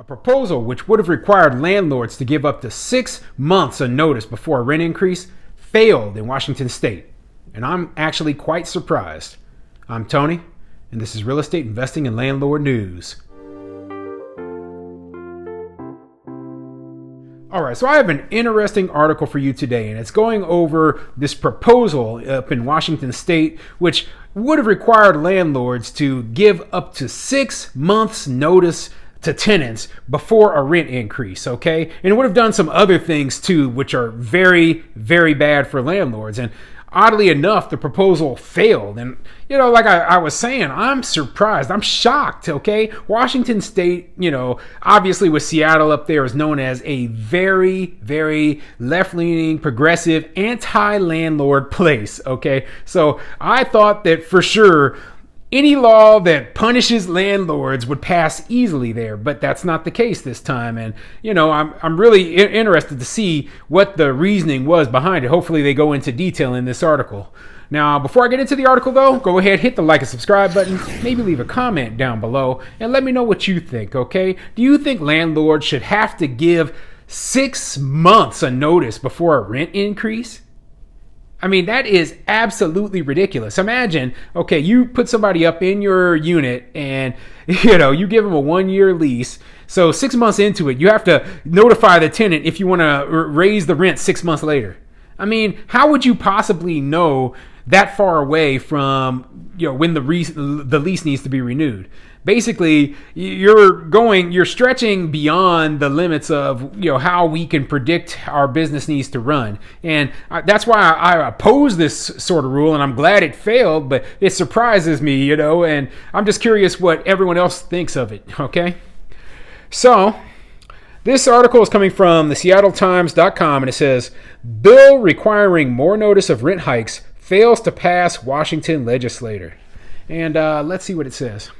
A proposal which would have required landlords to give up to 6 months of notice before a rent increase failed in Washington state. And I'm actually quite surprised. I'm Tony, and this is Real Estate Investing and Landlord News. All right, so I have an interesting article for you today, and it's going over this proposal up in Washington state, which would have required landlords to give up to 6 months notice to tenants before a rent increase, okay? And it would have done some other things too, which are very, very bad for landlords. And oddly enough, the proposal failed. And, like I was saying, I'm surprised. I'm shocked, okay? Washington state, obviously with Seattle up there, is known as a very, very left-leaning, progressive, anti-landlord place, okay? So I thought that for sure any law that punishes landlords would pass easily there, but that's not the case this time. And, I'm really interested to see what the reasoning was behind it. Hopefully they go into detail in this article. Now, before I get into the article though, go ahead, hit the like and subscribe button, maybe leave a comment down below, and let me know what you think, okay? Do you think landlords should have to give 6 months of notice before a rent increase? I mean, that is absolutely ridiculous. Imagine, okay, you put somebody up in your unit and, you give them a 1-year lease. So 6 months into it, you have to notify the tenant if you want to raise the rent 6 months later. I mean, how would you possibly know that far away from, when the lease needs to be renewed? Basically, you're stretching beyond the limits of, how we can predict our business needs to run. And that's why I oppose this sort of rule, and I'm glad it failed, but it surprises me, and I'm just curious what everyone else thinks of it, okay? So, this article is coming from the SeattleTimes.com, and it says, "Bill requiring more notice of rent hikes fails to pass Washington legislator." And let's see what it says.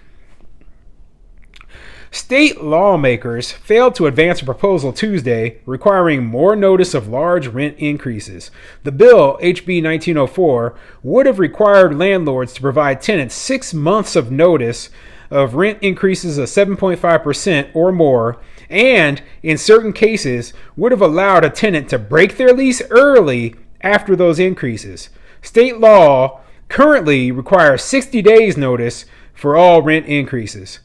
State lawmakers failed to advance a proposal Tuesday requiring more notice of large rent increases. The bill, HB 1904, would have required landlords to provide tenants 6 months of notice of rent increases of 7.5% or more, and in certain cases would have allowed a tenant to break their lease early after those increases. State law currently requires 60 days notice for all rent increases.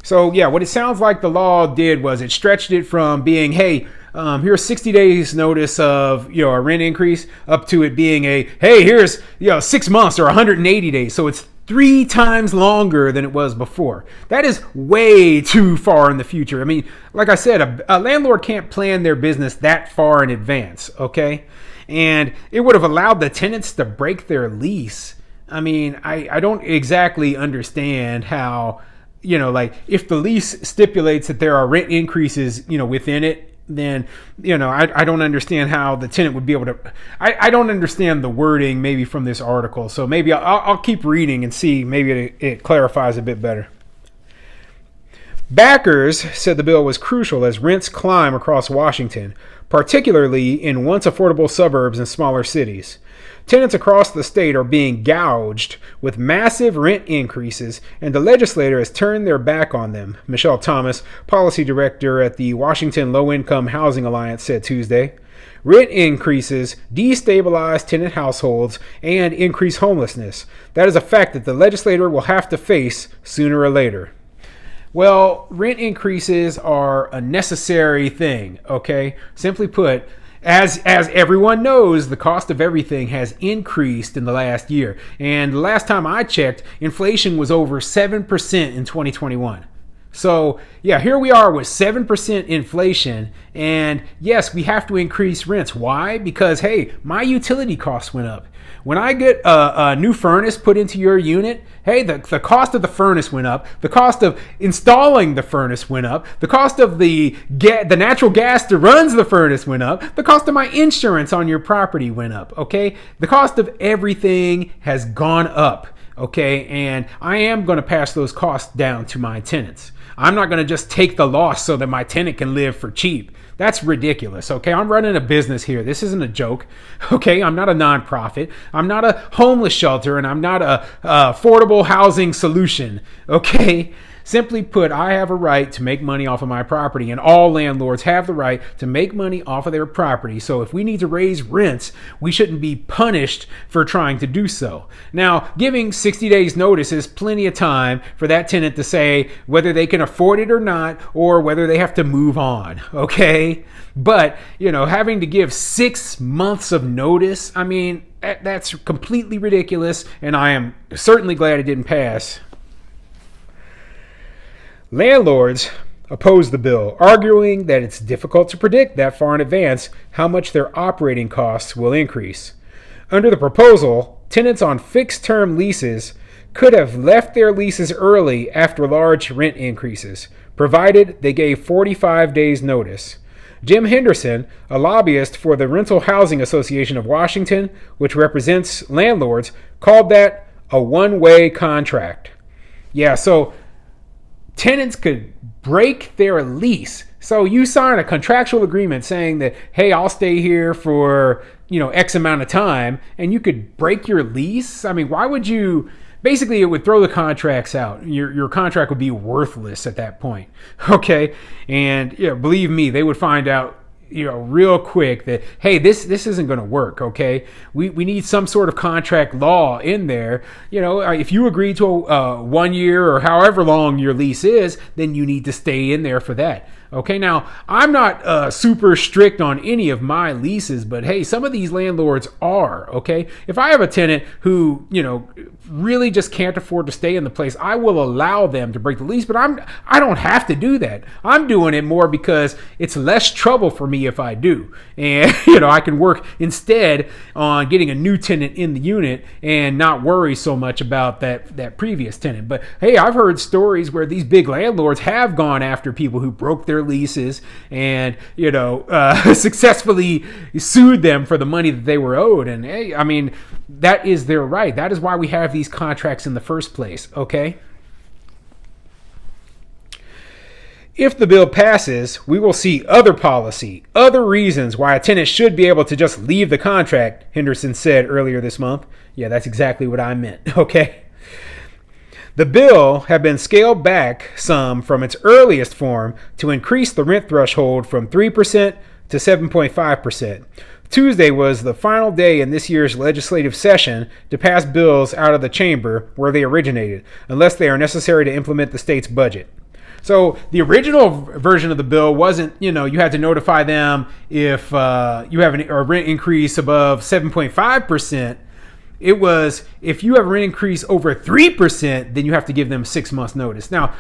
So yeah, what it sounds like the law did was it stretched it from being, hey, here's 60 days notice of, a rent increase, up to it being hey, here's, 6 months or 180 days. So it's 3 times longer than it was before. That is way too far in the future. I mean, like I said, a landlord can't plan their business that far in advance, okay? And it would have allowed the tenants to break their lease. I mean, I don't exactly understand how, if the lease stipulates that there are rent increases, within it, then, I don't understand how the tenant would be able to, I don't understand the wording maybe from this article. So maybe I'll keep reading and see, maybe it clarifies a bit better. Backers said the bill was crucial as rents climb across Washington, particularly in once affordable suburbs and smaller cities. Tenants across the state are being gouged with massive rent increases, and the legislature has turned their back on them, Michelle Thomas, policy director at the Washington Low-Income Housing Alliance, said Tuesday. Rent increases destabilize tenant households and increase homelessness. That is a fact that the legislature will have to face sooner or later. Well, rent increases are a necessary thing, okay? Simply put, as everyone knows, the cost of everything has increased in the last year. And the last time I checked, inflation was over 7% in 2021. So, yeah, here we are with 7% inflation. And yes, we have to increase rents. Why? Because, hey, my utility costs went up. When I get a new furnace put into your unit, hey, the cost of the furnace went up. The cost of installing the furnace went up. The cost of the natural gas that runs the furnace went up. The cost of my insurance on your property went up, okay? The cost of everything has gone up, okay? And I am going to pass those costs down to my tenants. I'm not going to just take the loss so that my tenant can live for cheap. That's ridiculous, okay? I'm running a business here. This isn't a joke, okay? I'm not a nonprofit. I'm not a homeless shelter, and I'm not a affordable housing solution, okay? Simply put, I have a right to make money off of my property, and all landlords have the right to make money off of their property. So if we need to raise rents, we shouldn't be punished for trying to do so. Now, giving 60 days notice is plenty of time for that tenant to say whether they can afford it or not, or whether they have to move on, okay? But, having to give 6 months of notice, I mean, that's completely ridiculous, and I am certainly glad it didn't pass. Landlords oppose the bill, arguing that it's difficult to predict that far in advance how much their operating costs will increase. Under the proposal, tenants on fixed-term leases could have left their leases early after large rent increases, provided they gave 45 days notice. Jim Henderson, a lobbyist for the Rental Housing Association of Washington, which represents landlords, called that a one-way contract. Yeah, so tenants could break their lease. So you sign a contractual agreement saying that, hey, I'll stay here for, X amount of time, and you could break your lease. I mean, why would you? Basically, it would throw the contracts out. Your contract would be worthless at that point. Okay. And believe me, they would find out real quick that, hey, this isn't going to work. Okay. We need some sort of contract law in there. If you agree to 1 year or however long your lease is, then you need to stay in there for that. Okay, now I'm not super strict on any of my leases, but hey, some of these landlords are, okay? If I have a tenant who, really just can't afford to stay in the place, I will allow them to break the lease, but I don't have to do that. I'm doing it more because it's less trouble for me if I do. And, I can work instead on getting a new tenant in the unit and not worry so much about that previous tenant. But hey, I've heard stories where these big landlords have gone after people who broke their leases and successfully sued them for the money that they were owed. And hey, I mean, that is their right. That is why we have these contracts in the first place. Okay. If the bill passes, we will see other policy, other reasons why a tenant should be able to just leave the contract, Henderson said earlier this month. Yeah, that's exactly what I meant. Okay. The bill had been scaled back some from its earliest form to increase the rent threshold from 3% to 7.5%. Tuesday was the final day in this year's legislative session to pass bills out of the chamber where they originated, unless they are necessary to implement the state's budget. So the original version of the bill wasn't, you had to notify them if you have a rent increase above 7.5%. It was, if you have a rent increase over 3%, then you have to give them 6 months notice. Now,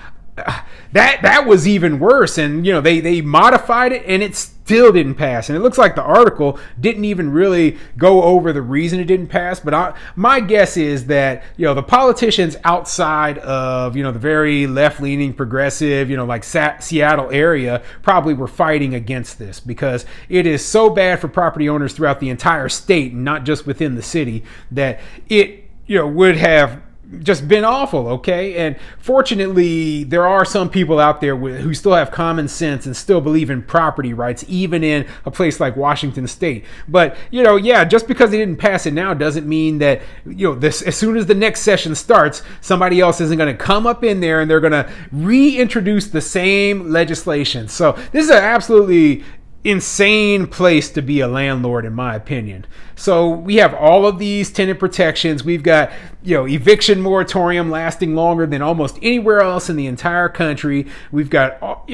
that was even worse. And, they modified it and it still didn't pass. And it looks like the article didn't even really go over the reason it didn't pass. But my guess is that, the politicians outside of, the very left-leaning progressive, like Seattle area probably were fighting against this because it is so bad for property owners throughout the entire state and not just within the city that it, would have just been awful, okay? And fortunately, there are some people out there who still have common sense and still believe in property rights, even in a place like Washington State. But, just because they didn't pass it now doesn't mean that, as soon as the next session starts, somebody else isn't going to come up in there and they're going to reintroduce the same legislation. So this is an absolutely insane place to be a landlord, in my opinion. So we have all of these tenant protections. We've got, eviction moratorium lasting longer than almost anywhere else in the entire country. We've got,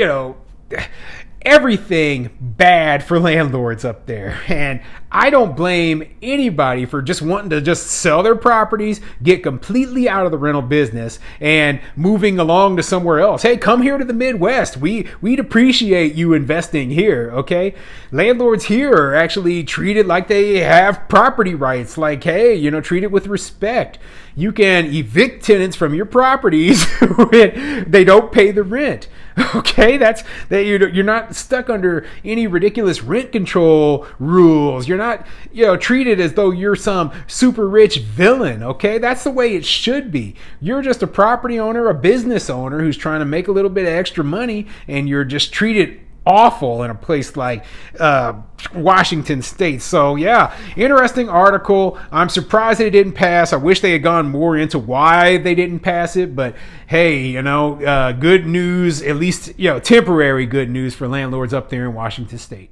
everything bad for landlords up there. And I don't blame anybody for just wanting to just sell their properties, get completely out of the rental business and moving along to somewhere else. Hey, come here to the Midwest. We'd appreciate you investing here, okay? Landlords here are actually treated like they have property rights. Like, hey, treat it with respect. You can evict tenants from your properties when they don't pay the rent. Okay, you're not stuck under any ridiculous rent control rules. You're not, treated as though you're some super rich villain. Okay, that's the way it should be. You're just a property owner, a business owner who's trying to make a little bit of extra money, and you're just treated awful in a place like Washington State. So yeah, interesting article. I'm surprised that it didn't pass. I wish they had gone more into why they didn't pass it, but hey, good news, at least temporary good news for landlords up there in Washington State.